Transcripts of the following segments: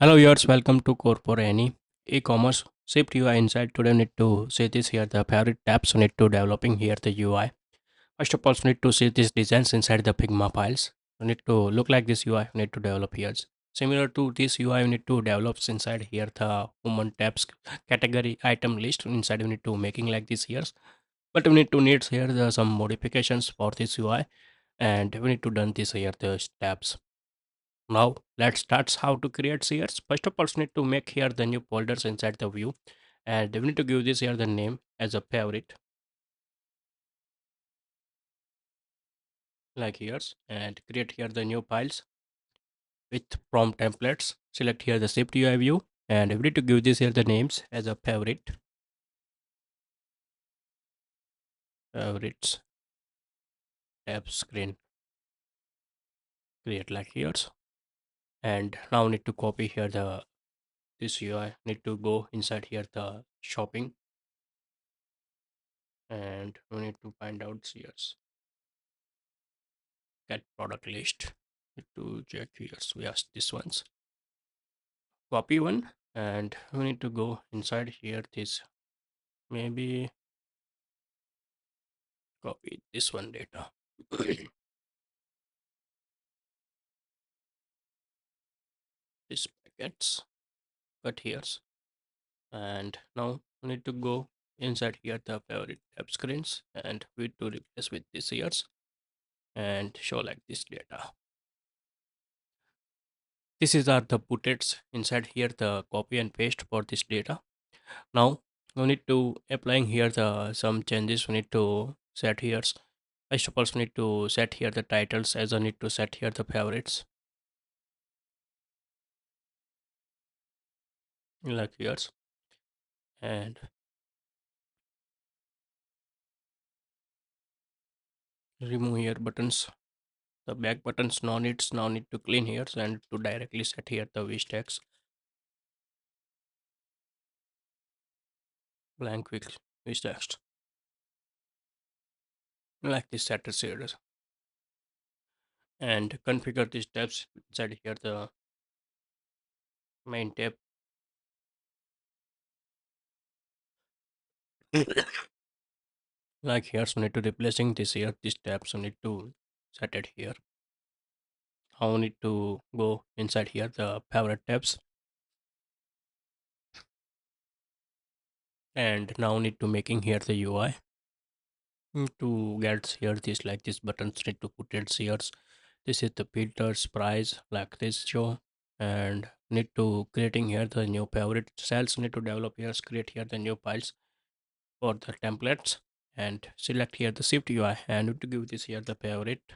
Hello viewers, welcome to CodeForAny. E-commerce shift UI inside. Today we need to see this here the favorite tabs we need to developing here the UI. First of all, we need to see these designs inside the Figma files. We need to look like this UI. We need to develop here. Similar to this UI, we need to develop inside here the human tabs category item list. Inside we need to making like this here. But we need to need here some modifications for this UI, and we need to done this here the tabs. Now let's start how to create shares. First of all, we need to make here the new folders inside the view, and we need to give this here the name as a favorite like here, and create here the new files with from templates. Select here the SwiftUI view, and we need to give this here the names as a favorites tab screen. Create like here, and now we need to copy here the this UI. Need to go inside here the shopping, and we need to find out here get product list. Need to check here. So yes, this one's copy one, and we need to go inside here this maybe copy this one data. This packets cut here, and now we need to go inside here the favorite tab screens, and we need to replace with this here and show like this data. This is are the puttets inside here the copy and paste for this data. Now we need to applying here the some changes we need to set here. First of all, we need to set here the titles as I need to set here the favorites like here, and remove here buttons. The back buttons now need to clean here and to directly set here the wish text blank wish text like this set here, and configure these tabs inside here the main tab. Like here, so need to replacing this here this tab, so need to set it here. I need to go inside here the favorite tabs, and now need to making here the UI. To get here this like this buttons need to put it here. This is the filters price like this show, and need to creating here the new favorite cells. Need to develop here, create here the new files for the templates, and select here the shift UI, and need to give this here the favorite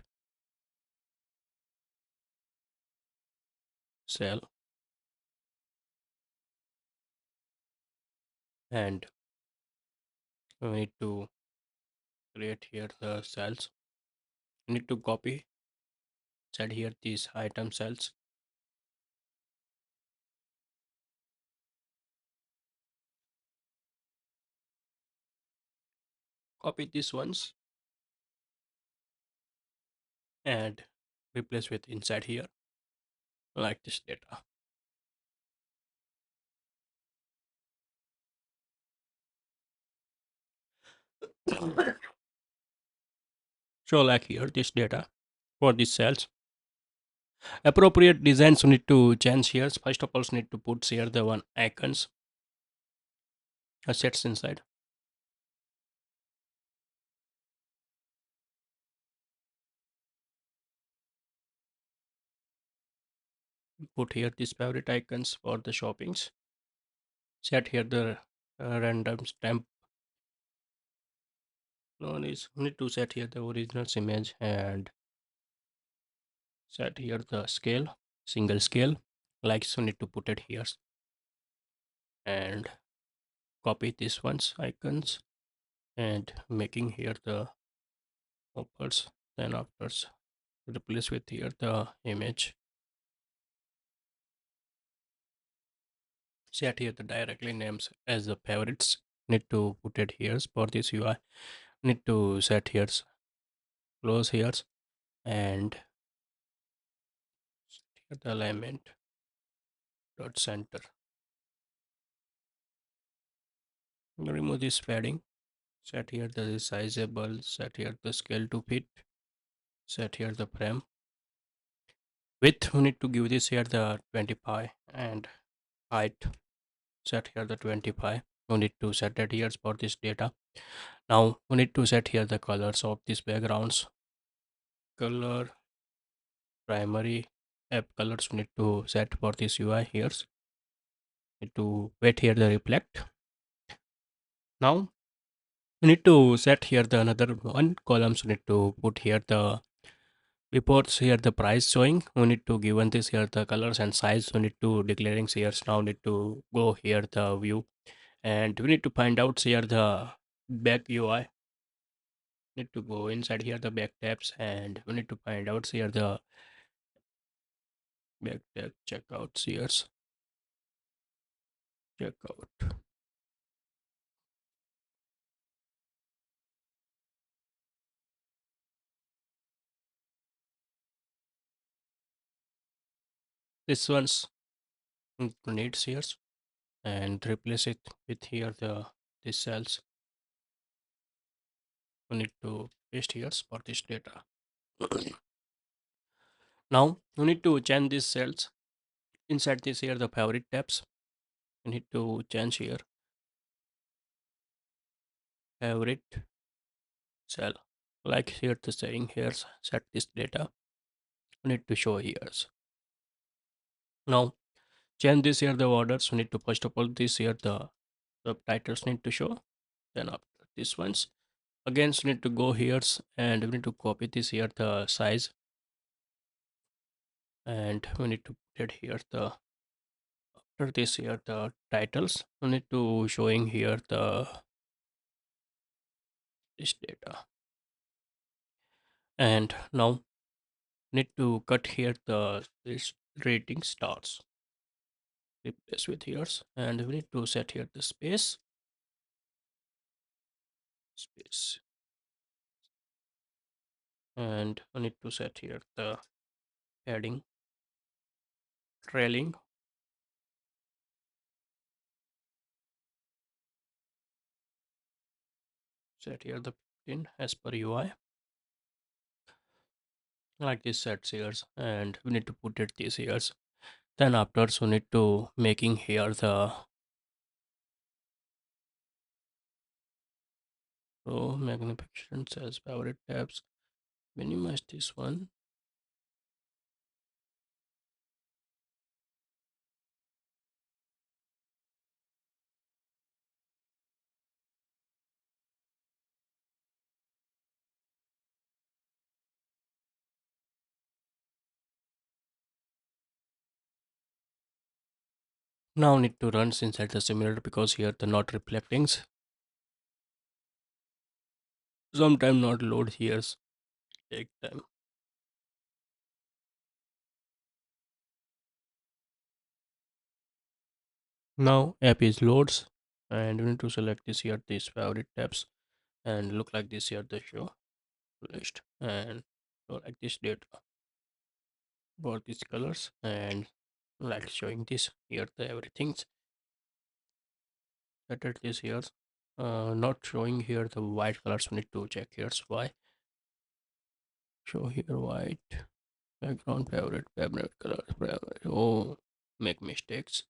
cell, and we need to create here the cells. We need to copy set here these item cells, copy these ones, and replace with inside here like this data. So like here this data for these cells. Appropriate designs need to change here. First of all, need to put here the one icons assets inside. Put here these favorite icons for the shoppings. Set here the random stamp. No is need to set here the original image, and set here the scale, single scale. Like so, need to put it here, and copy this one's icons, and making here the offers. Then after replace with here the image. Set here the directly names as the favorites. Need to put it here for this UI. Need to set here close here, and set here the alignment. dot center. Remove this padding. Set here the resizable. Set here the scale to fit. Set here the frame width. We need to give this here the 25 and height. Set here the 25. We need to set it here for this data. Now we need to set here the colors of these backgrounds. Color primary app colors we need to set for this UI here. Need to wait here the reflect. Now we need to set here the another one columns. We need to put here the reports here the price showing. We need to given this here the colors and size. We need to declaring here. Now need to go here the view and we need to find out here the back UI. Need to go inside here the back tabs and we need to find out here the back tab checkouts here. Checkout. This one's needs here and replace it with here the this cells. We need to paste here for this data. Now we need to change these cells inside this here the favorite tabs. We need to change here favorite cell like here the saying here set this data. We need to show here. Now change this here the orders. We need to first of all this here the subtitles need to show. Then after this ones again we need to go here and we need to copy this here the size and we need to put it here the after this here the titles we need to showing here the this data and now need to cut here the this rating stars replace with yours and we need to set here the space and we need to set here the heading trailing set here the 15 as per UI like this sets here and we need to put it this here. Then afterwards we need to making here the row magnification as favorite tabs. Minimize this one. Now need to run inside the simulator because here the not reflectings. Sometime not load here. Take time. Now app is loads and we need to select this here these favorite tabs and look like this here the show list and show like this data for these colors and like showing this here the everything's at this here not showing here the white colors. We need to check here's why. Show here white background favorite color favorite. Oh, make mistakes.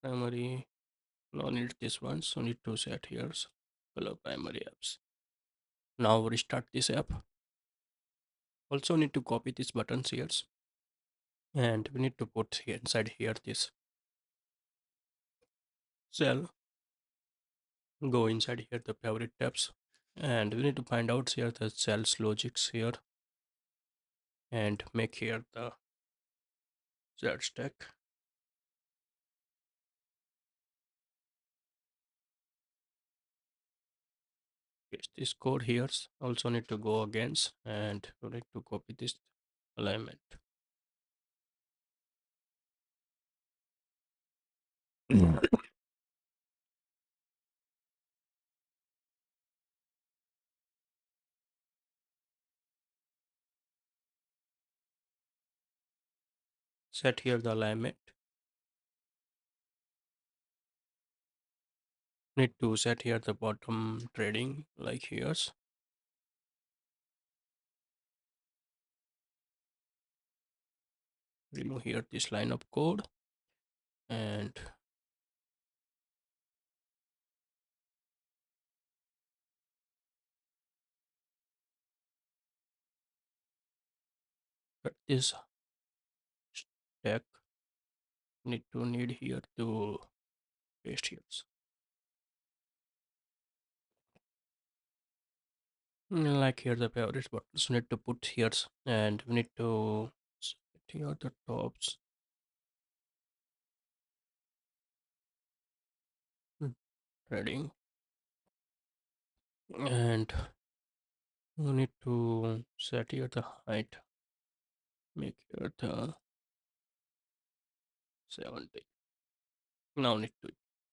Primary no need this one so need to set here's color primary apps. Now restart this app. Also need to copy these buttons here and we need to put here inside here this cell. Go inside here the favorite tabs and we need to find out here the cells logics here and make here the Z stack. Paste this code here. Also need to go against and we need to copy this alignment. Set here the alignment. Need to set here the bottom trading like here's. Remove here this line of code and cut this stack. Need here to paste here. Like here the favorites buttons need to put here, and we need to set here the tops. Trading, and we need to set here the height. Make here the 70. Now need to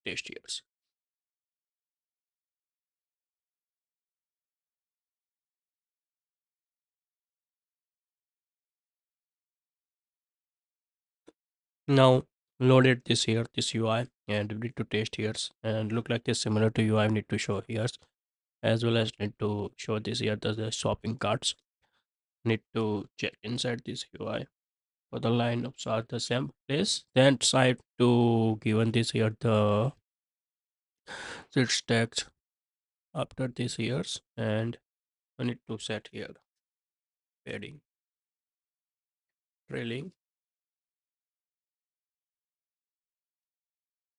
test here. Now loaded this here, this UI, and we need to test here and look like this similar to UI. We need to show here, as well as need to show this here the shopping carts. Need to check inside this UI for the lineups are the same place. Then try to given this here the its text after this years, and I need to set here padding, trailing,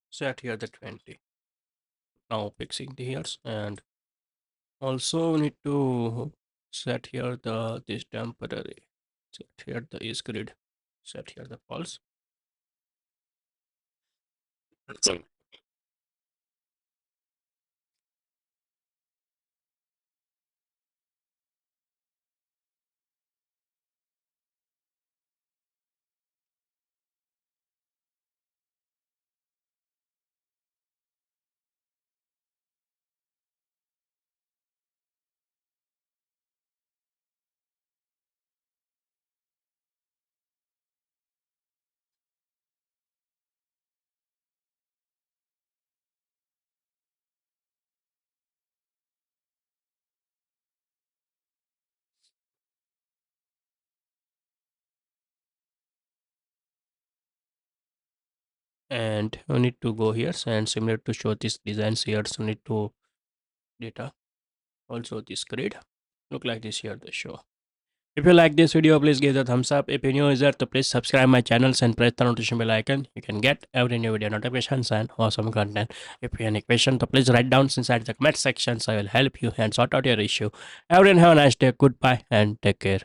set here the 20. Now fixing the years, and also need to set here the this temporary, set here the is grid, set here the false. And we need to go here and similar to show this designs here, so need to data also this grid look like this here the show. If you like this video, please give the thumbs up. If you're new user, to please subscribe my channels and press the notification bell icon. You can get every new video notifications and awesome content. If you have any question, to please write down inside the comment sections. I will help you and sort out your issue. Everyone have a nice day. Goodbye and take care.